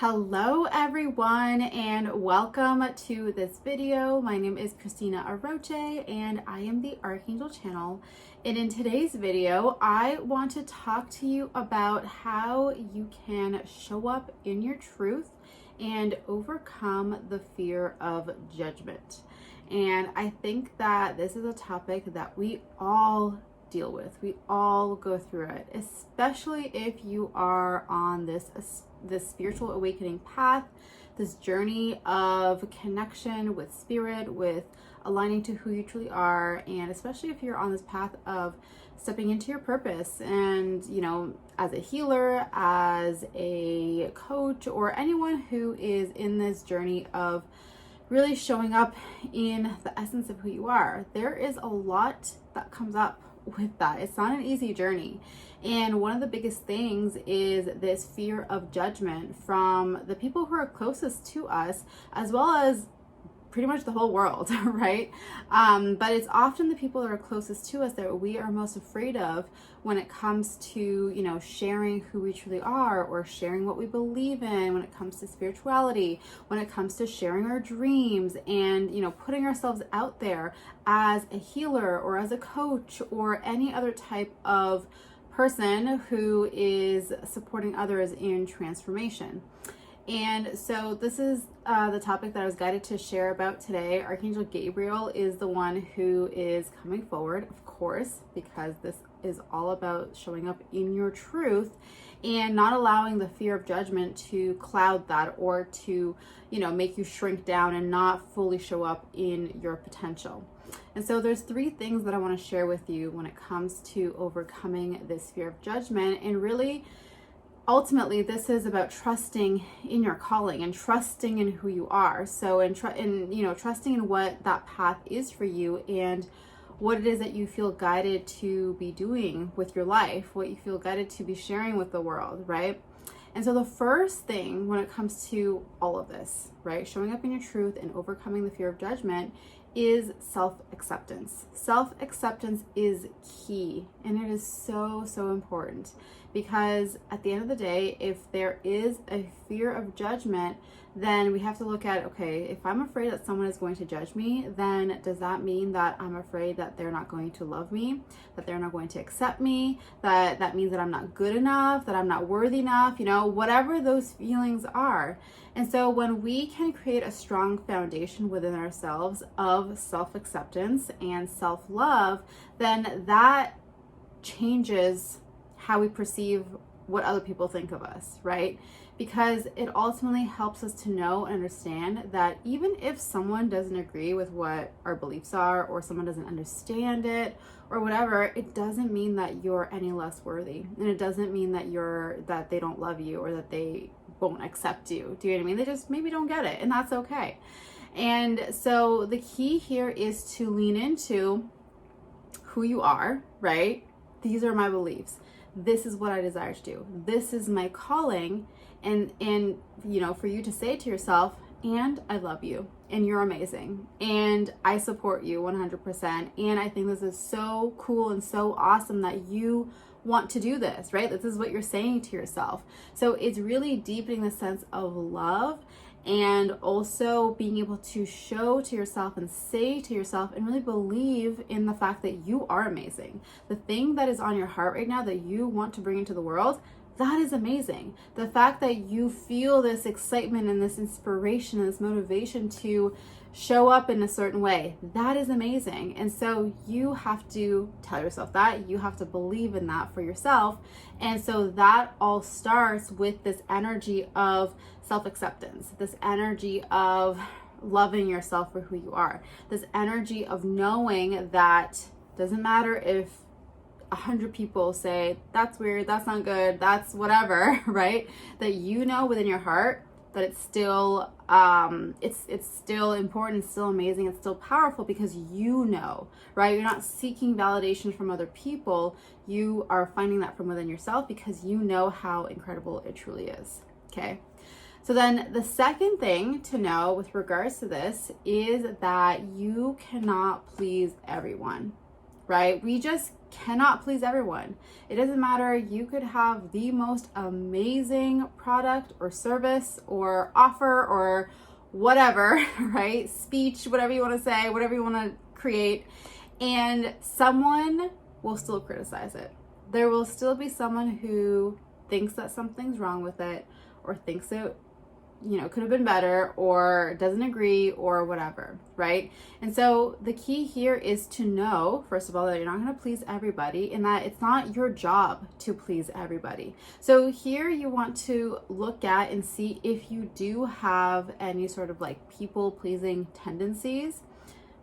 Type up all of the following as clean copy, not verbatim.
Hello everyone and welcome to this video. My name is Christina Aroche and I am the Archangel channel. And in today's video, I want to talk to you about how you can show up in your truth and overcome the fear of judgment. And I think that this is a topic that we all deal with. We all go through it, especially if you are on this spiritual awakening path, this journey of connection with spirit, with aligning to who you truly are, and especially if you're on this path of stepping into your purpose and, as a healer, as a coach, or anyone who is in this journey of really showing up in the essence of who you are. There is a lot that comes up with that. It's not an easy journey. And one of the biggest things is this fear of judgment from the people who are closest to us, as well as pretty much the whole world, right? But it's often the people that are closest to us that we are most afraid of when it comes to, sharing who we truly are, or sharing what we believe in, when it comes to spirituality, when it comes to sharing our dreams and, putting ourselves out there as a healer or as a coach or any other type of person who is supporting others in transformation. And so this is the topic that I was guided to share about today. Archangel Gabriel is the one who is coming forward, of course, because this is all about showing up in your truth and not allowing the fear of judgment to cloud that, or to, make you shrink down and not fully show up in your potential. And so there's 3 things that I want to share with you when it comes to overcoming this fear of judgment. And really, ultimately, this is about trusting in your calling and trusting in who you are. So, trusting in what that path is for you and what it is that you feel guided to be doing with your life, what you feel guided to be sharing with the world, right? And so the first thing when it comes to all of this, right, showing up in your truth and overcoming the fear of judgment, is self-acceptance. Self-acceptance is key, and it is so, so important, because at the end of the day, if there is a fear of judgment, then we have to look at, okay, if I'm afraid that someone is going to judge me, then does that mean that I'm afraid that they're not going to love me, that they're not going to accept me, that means that I'm not good enough, that I'm not worthy enough, whatever those feelings are. And so when we can create a strong foundation within ourselves of self-acceptance and self-love, then that changes how we perceive what other people think of us, right? Because it ultimately helps us to know and understand that even if someone doesn't agree with what our beliefs are, or someone doesn't understand it, or whatever, it doesn't mean that you're any less worthy. And it doesn't mean that they don't love you, or that they won't accept you. Do you know what I mean? They just maybe don't get it, and that's okay. And so the key here is to lean into who you are, right? These are my beliefs. This is what I desire to do. This is my calling. And for you to say to yourself, and I love you, and you're amazing, and I support you 100%. And I think this is so cool and so awesome that you want to do this, right? This is what you're saying to yourself. So it's really deepening the sense of love, and also being able to show to yourself and say to yourself and really believe in the fact that you are amazing. The thing that is on your heart right now that you want to bring into the world, that is amazing. The fact that you feel this excitement and this inspiration and this motivation to show up in a certain way, that is amazing. And so you have to tell yourself that, you have to believe in that for yourself. And so that all starts with this energy of self-acceptance, this energy of loving yourself for who you are, this energy of knowing that doesn't matter if 100 people say, that's weird, that's not good, that's whatever, right? That within your heart that it's still it's still important, it's still amazing, it's still powerful, because right? You're not seeking validation from other people. You are finding that from within yourself, because you know how incredible it truly is. Okay. So then the second thing to know with regards to this is that you cannot please everyone, right? We just cannot please everyone. It doesn't matter. You could have the most amazing product or service or offer or whatever, right? Speech, whatever you want to say, whatever you want to create, and someone will still criticize it. There will still be someone who thinks that something's wrong with it, or thinks it, could have been better, or doesn't agree, or whatever, right? And so the key here is to know, first of all, that you're not going to please everybody, and that it's not your job to please everybody. So here you want to look at and see if you do have any sort of like people pleasing tendencies,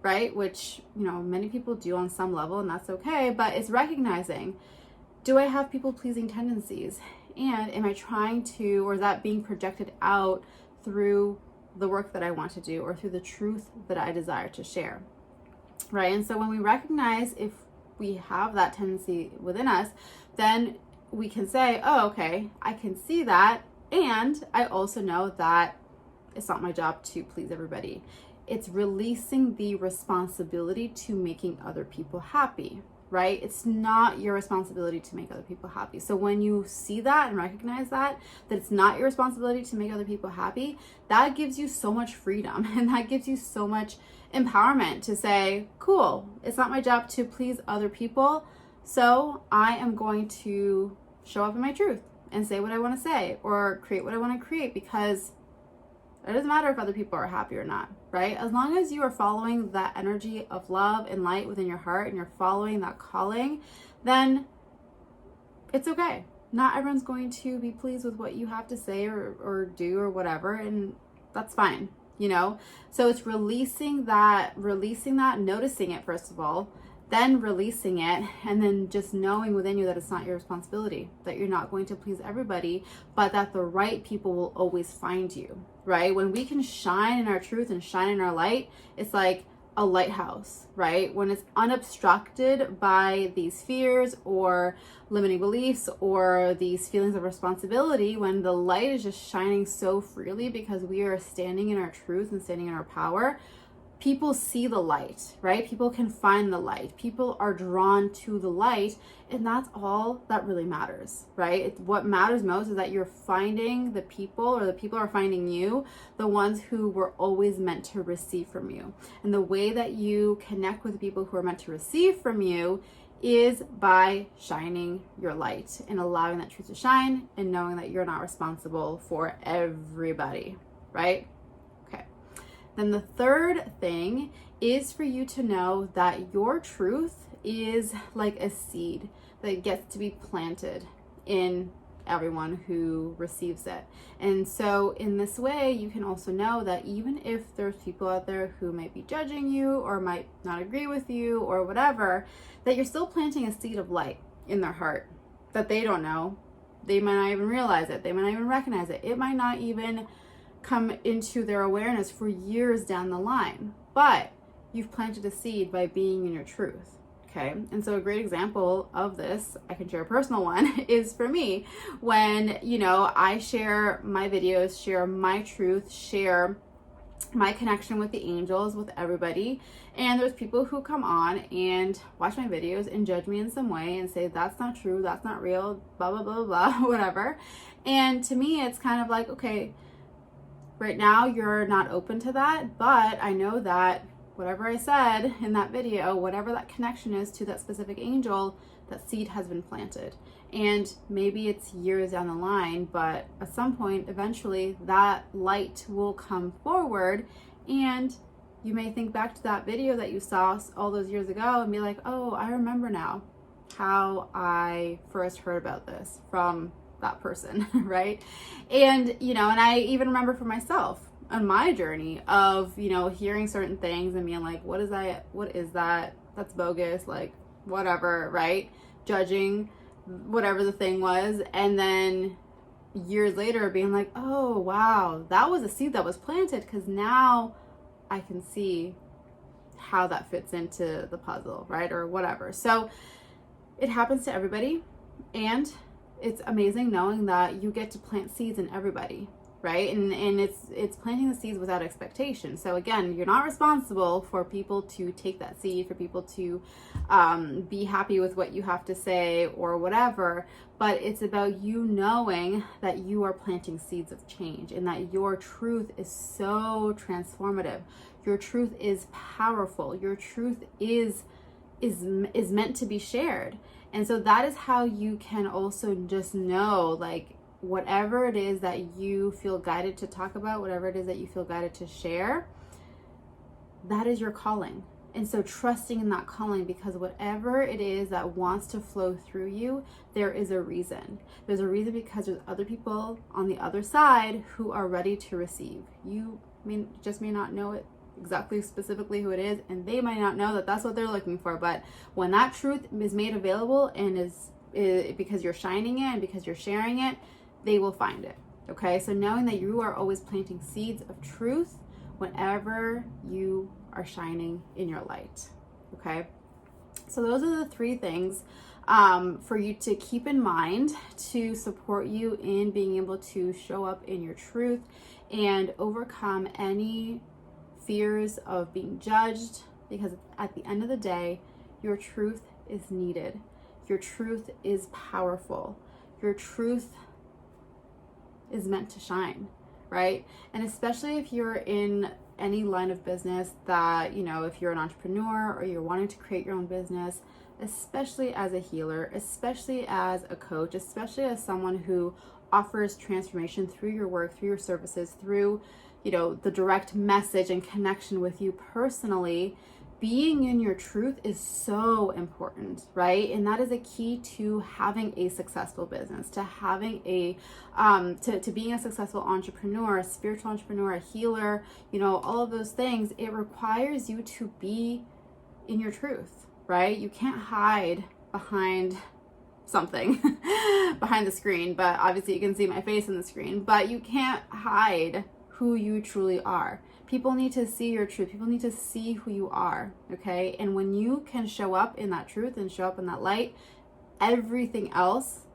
right? Which, many people do on some level, and that's okay, but it's recognizing, do I have people pleasing tendencies? And am I trying to, or is that being projected out through the work that I want to do, or through the truth that I desire to share, right? And so when we recognize if we have that tendency within us, then we can say, oh, okay, I can see that. And I also know that it's not my job to please everybody. It's releasing the responsibility to making other people happy, right? It's not your responsibility to make other people happy. So when you see that and recognize that it's not your responsibility to make other people happy, that gives you so much freedom, and that gives you so much empowerment to say, cool, it's not my job to please other people, so I am going to show up in my truth and say what I want to say, or create what I want to create, because it doesn't matter if other people are happy or not, right? As long as you are following that energy of love and light within your heart, and you're following that calling, then it's okay. Not everyone's going to be pleased with what you have to say or do or whatever, and that's fine, So it's releasing that, noticing it first of all, then releasing it, and then just knowing within you that it's not your responsibility, that you're not going to please everybody, but that the right people will always find you, right? When we can shine in our truth and shine in our light, it's like a lighthouse, right? When it's unobstructed by these fears or limiting beliefs or these feelings of responsibility, when the light is just shining so freely because we are standing in our truth and standing in our power, people see the light, right? People can find the light. People are drawn to the light, and that's all that really matters, right? What matters most is that you're finding the people, or the people are finding you, the ones who were always meant to receive from you. And the way that you connect with the people who are meant to receive from you is by shining your light and allowing that truth to shine, and knowing that you're not responsible for everybody, right? Then the third thing is for you to know that your truth is like a seed that gets to be planted in everyone who receives it. And so in this way, you can also know that even if there's people out there who might be judging you or might not agree with you or whatever, that you're still planting a seed of light in their heart that they don't know. They might not even realize it. They might not even recognize it. It might not even come into their awareness for years down the line, but you've planted a seed by being in your truth. Okay. And so a great example of this, I can share a personal one, is for me when, I share my videos, share my truth, share my connection with the angels, with everybody. And there's people who come on and watch my videos and judge me in some way and say, that's not true, that's not real, blah, blah, blah, blah, whatever. And to me, it's kind of like, okay, right now, you're not open to that, but I know that whatever I said in that video, whatever that connection is to that specific angel, that seed has been planted. And maybe it's years down the line, but at some point, eventually, that light will come forward, and you may think back to that video that you saw all those years ago and be like, oh, I remember now how I first heard about this from that person, right? And, and I even remember for myself on my journey of, hearing certain things and being like, what is that? That's bogus, like, whatever, right? Judging whatever the thing was. And then years later being like, oh, wow, that was a seed that was planted, because now I can see how that fits into the puzzle, right? Or whatever. So it happens to everybody. And it's amazing knowing that you get to plant seeds in everybody. right? And it's planting the seeds without expectation. So again, you're not responsible for people to take that seed, for people to be happy with what you have to say or whatever, but it's about you knowing that you are planting seeds of change and that your truth is so transformative. Your truth is powerful. Your truth is meant to be shared. And so that is how you can also just know, like, whatever it is that you feel guided to talk about, whatever it is that you feel guided to share, that is your calling. And so trusting in that calling, because whatever it is that wants to flow through you, there is a reason. There's a reason because there's other people on the other side who are ready to receive. You just may not know it exactly specifically who it is, and they might not know that that's what they're looking for. But when that truth is made available and is because you're shining it and because you're sharing it, they will find it. Okay, so knowing that you are always planting seeds of truth whenever you are shining in your light. Okay, so those are the 3 things for you to keep in mind to support you in being able to show up in your truth and overcome any fears of being judged, because at the end of the day, your truth is needed. Your truth is powerful. Your truth is meant to shine, right? And especially if you're in any line of business that, if you're an entrepreneur or you're wanting to create your own business, especially as a healer, especially as a coach, especially as someone who offers transformation through your work, through your services, through, the direct message and connection with you personally, being in your truth is so important, right? And that is a key to having a successful business, to having to being a successful entrepreneur, a spiritual entrepreneur, a healer, all of those things. It requires you to be in your truth, right? You can't hide behind something behind the screen, but obviously you can see my face in the screen, but you can't hide who you truly are. People need to see your truth. People need to see who you are, okay? And when you can show up in that truth and show up in that light, everything else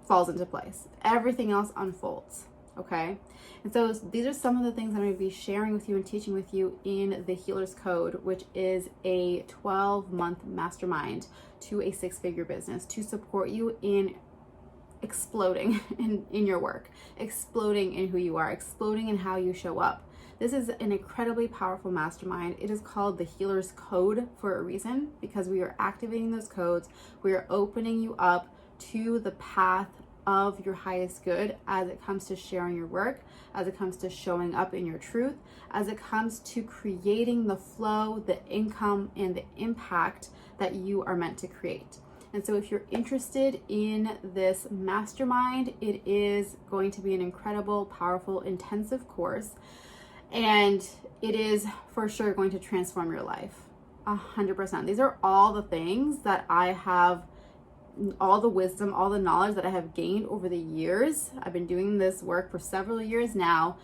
falls into place. Everything else unfolds, okay? And so these are some of the things I'm going to be sharing with you and teaching with you in the Healer's Code, which is a 12-month mastermind to a 6-figure business to support you in exploding in your work, exploding in who you are, exploding in how you show up. This is an incredibly powerful mastermind. It is called the Healer's Code for a reason, because we are activating those codes. We are opening you up to the path of your highest good as it comes to sharing your work, as it comes to showing up in your truth, as it comes to creating the flow, the income, and the impact that you are meant to create. And so if you're interested in this mastermind, it is going to be an incredible, powerful, intensive course. And it is for sure going to transform your life 100%. These are all the things that I have, all the wisdom, all the knowledge that I have gained over the years. I've been doing this work for several years now,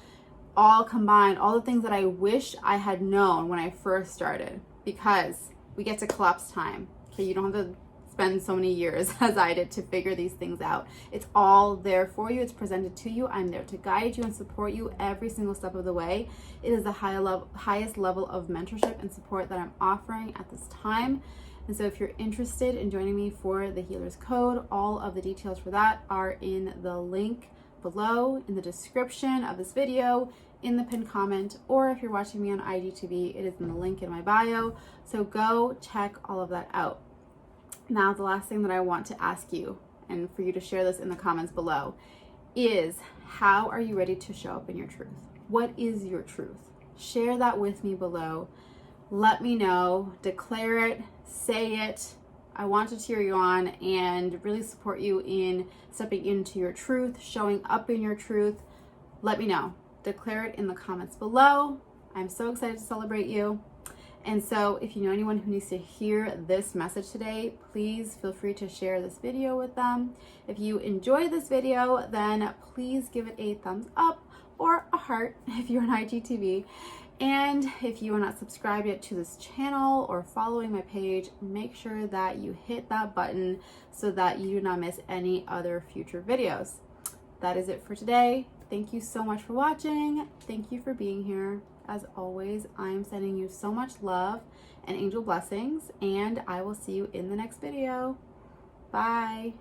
all combined, all the things that I wish I had known when I first started, because we get to collapse time. Okay, you don't have to spend so many years as I did to figure these things out. It's all there for you. It's presented to you. I'm there to guide you and support you every single step of the way. It is the highest level of mentorship and support that I'm offering at this time. And so if you're interested in joining me for the Healer's Code, all of the details for that are in the link below, in the description of this video, in the pinned comment, or if you're watching me on IGTV, it is in the link in my bio. So go check all of that out. Now, the last thing that I want to ask you, and for you to share this in the comments below, is how are you ready to show up in your truth? What is your truth? Share that with me below. Let me know, declare it, say it. I want to cheer you on and really support you in stepping into your truth, showing up in your truth. Let me know. Declare it in the comments below. I'm so excited to celebrate you. And so if you know anyone who needs to hear this message today, please feel free to share this video with them. If you enjoyed this video, then please give it a thumbs up or a heart if you're on IGTV. And if you are not subscribed yet to this channel or following my page, make sure that you hit that button so that you do not miss any other future videos. That is it for today. thank you so much for watching. Thank you for being here. As always, I am sending you so much love and angel blessings, and I will see you in the next video. Bye.